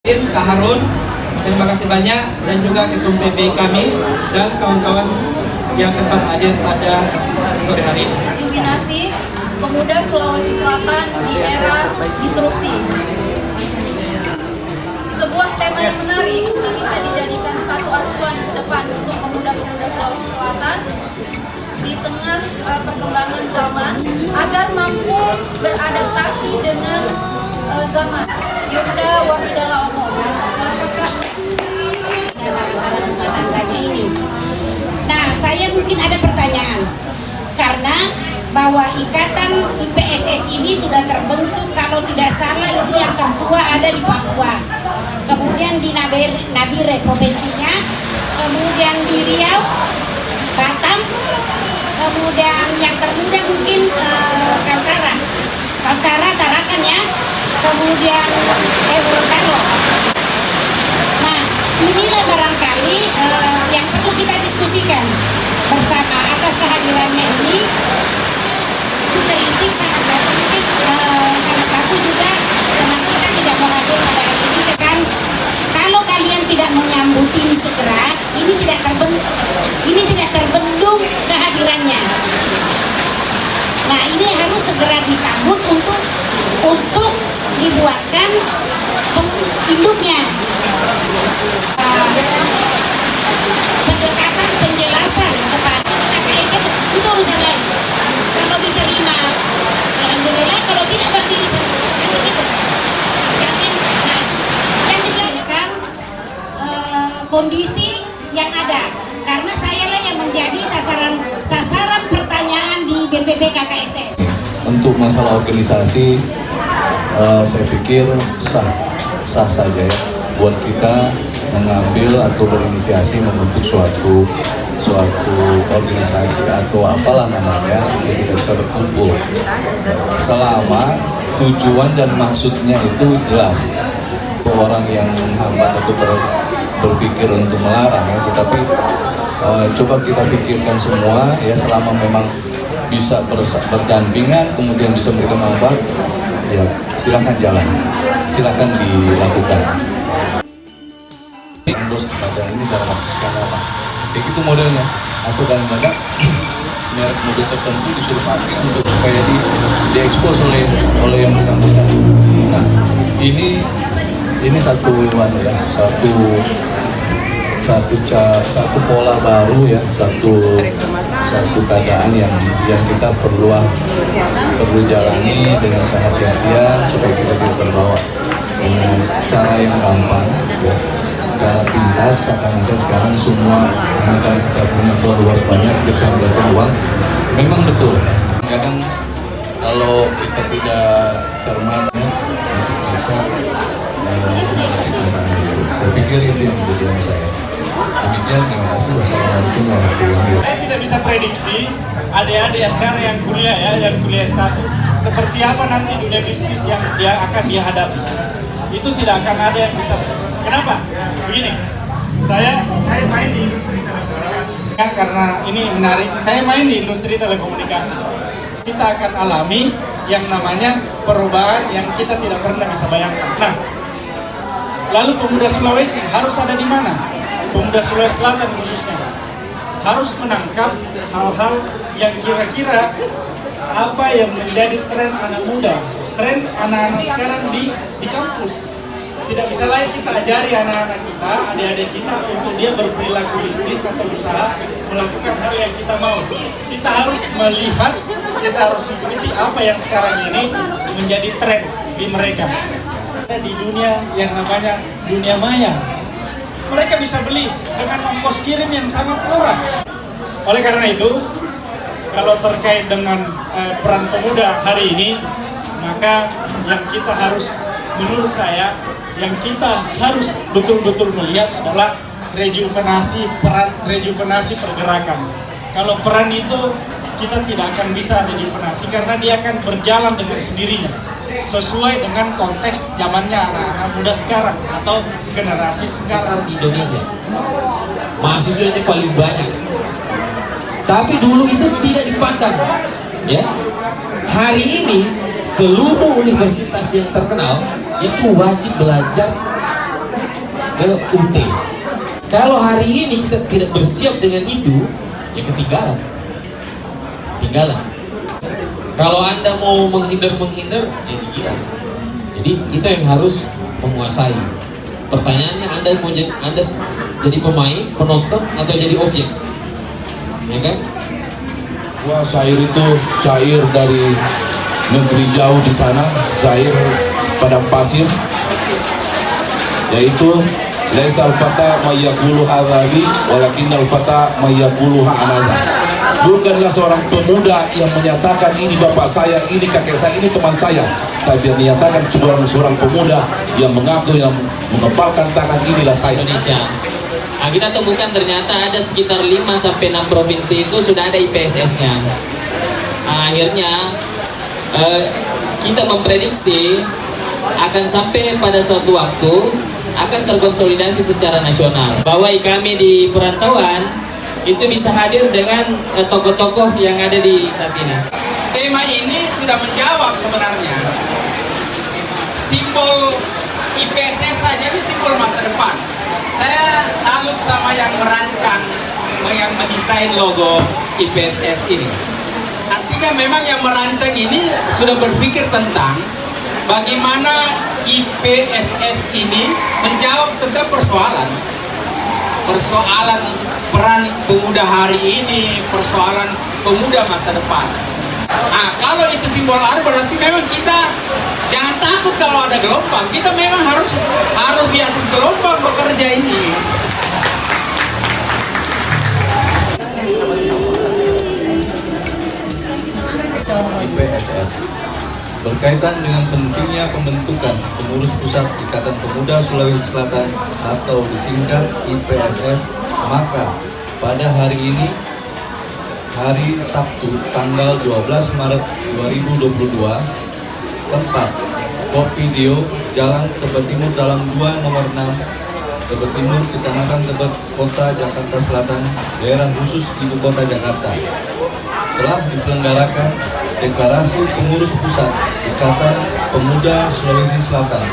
Kak Harun, terima kasih banyak, dan juga Ketum PB kami dan kawan-kawan yang sempat hadir pada sore hari ini. Rejuvenasi Pemuda Sulawesi Selatan di era disrupsi. Sebuah tema yang menarik yang bisa dijadikan satu acuan ke depan untuk pemuda-pemuda Sulawesi Selatan di tengah perkembangan zaman agar mampu beradaptasi dengan zaman. Yunda Wahidala Omo, silakan Kak. Para rumah tangganya ini. Nah, saya mungkin ada pertanyaan karena bahwa ikatan IPSS ini sudah terbentuk, kalau tidak salah itu yang tertua ada di Papua, kemudian di Nabire provinsinya, kemudian di Riau, Batam, kemudian yang termuda mungkin Kaltara, Tarakan ya, kemudian Gorontalo. Nah, inilah barangkali yang perlu kita diskusikan bersama. Atas kehadirannya ini dikritik salah satu juga teman kita tidak mau hadir pada hari ini. Sekarang kalau kalian tidak menyambut ini segera, ini tidak terbendung kehadirannya. Nah, ini harus segera disambut untuk dibuatkan induknya. Pendekatan penjelasan kepada KKS itu urusan lain. Kalau diterima, alhamdulillah. Kalau tidak, berdiri sendiri. Kan begitu. Yang dilakukan kondisi yang ada. Karena sayalah yang menjadi sasaran pertanyaan di BPP KKSS. Untuk masalah organisasi, saya pikir sah saja ya buat kita mengambil atau berinisiasi membentuk suatu organisasi atau apalah namanya, kita bisa berkumpul selama tujuan dan maksudnya itu jelas. Orang yang menghambat atau berpikir untuk melarang ya, tetapi coba kita pikirkan semua ya, selama memang bisa berdampingan kemudian bisa memberikan manfaat, ya silakan jalan, silakan dilakukan. Endorse kepada ini dalam waktu sekian lama, kayak gitu modelnya, atau kadang-kadang merek mobil tertentu disuruh pakai untuk supaya diekspos oleh yang bersangkutan. Nah, ini satu ya, satu pola baru ya, satu keadaan yang kita perlu jalani dengan kehati-hatian supaya kita tidak terbawa dengan cara yang gampang ya, cara pintas. Seakan-akan sekarang semua karena kita punya followers banyak, kita bisa mendapatkan uang. Memang betul, kadang kalau kita tidak cermat ya, untuk bisa saya pikir itu yang menjadi saya. Demikian, terima kasih. Wassalamualaikum warahmatullahi wabarakatuh. Saya tidak bisa prediksi adik-adik sekarang yang kuliah ya, yang kuliah S1, seperti apa nanti dunia bisnis yang akan dia hadapi. Itu tidak akan ada yang bisa. Kenapa? Begini, saya main di industri telekomunikasi. Ya, karena ini menarik, saya main di industri telekomunikasi. Kita akan alami yang namanya perubahan yang kita tidak pernah bisa bayangkan. Nah, lalu pemuda Sulawesi harus ada di mana? Pemuda Sulawesi Selatan khususnya harus menangkap hal-hal yang kira-kira apa yang menjadi tren anak muda, tren anak-anak sekarang di kampus. Tidak bisa lagi kita ajari anak-anak kita, adik-adik kita untuk dia berperilaku bisnis atau usaha, melakukan hal yang kita mau. Kita harus melihat, kita harus mengikuti apa yang sekarang ini menjadi tren di mereka. Di dunia yang namanya dunia maya, mereka bisa beli dengan ongkos kirim yang sangat murah. Oleh karena itu, kalau terkait dengan peran pemuda hari ini, maka yang kita harus, menurut saya, yang kita harus betul-betul melihat adalah rejuvenasi pergerakan. Kalau peran itu kita tidak akan bisa rejuvenasi karena dia akan berjalan dengan sendirinya sesuai dengan konteks zamannya anak-anak muda sekarang atau generasi sekarang di Indonesia. Mahasiswanya paling banyak. Tapi dulu itu tidak dipandang. Ya. Hari ini seluruh universitas yang terkenal itu wajib belajar ke UT. Kalau hari ini kita tidak bersiap dengan itu, ya ketinggalan. Kalau Anda mau menghindar, ya digilas. Jadi kita yang harus menguasai. Pertanyaannya, Anda jadi pemain, penonton, atau jadi objek? Ya kan? Wah, syair itu syair dari negeri jauh di sana, syair padang pasir, yaitu laisal fata mayyaqulu hadzabi walakinnal fata mayyaqulu ha'anada. Bukanlah seorang pemuda yang menyatakan ini bapak saya, ini kakek saya, ini teman saya, tapi yang menyatakan seorang pemuda yang mengaku, yang mengepalkan tangan, inilah saya. Indonesia. Nah, kita temukan ternyata ada sekitar 5-6 provinsi itu sudah ada IPSS-nya. Nah, akhirnya kita memprediksi akan sampai pada suatu waktu akan terkonsolidasi secara nasional. Bahwa kami di perantauan itu bisa hadir dengan tokoh-tokoh yang ada di saat ini. Tema ini sudah menjawab sebenarnya. Simbol IPSS saja ini simbol masa depan. Saya salut sama yang merancang, yang mendesain logo IPSS ini. Artinya memang yang merancang ini sudah berpikir tentang bagaimana IPSS ini menjawab tentang persoalan peran pemuda hari ini, persoalan pemuda masa depan. Nah, kalau itu simbol arus, berarti memang kita jangan takut kalau ada gelombang. Kita memang harus di atas gelombang bekerja ini. IPSS berkaitan dengan pentingnya pembentukan pengurus pusat Ikatan Pemuda Sulawesi Selatan atau disingkat IPSS, maka pada hari ini, hari Sabtu tanggal 12 Maret 2022, tempat Kopi Dio, Jalan Tebet Timur Dalam 2 nomor 6, Tebet Timur, Kecamatan Tebet, Kota Jakarta Selatan, daerah khusus Ibu Kota Jakarta, telah diselenggarakan deklarasi pengurus pusat Ikatan Pemuda Sulawesi Selatan.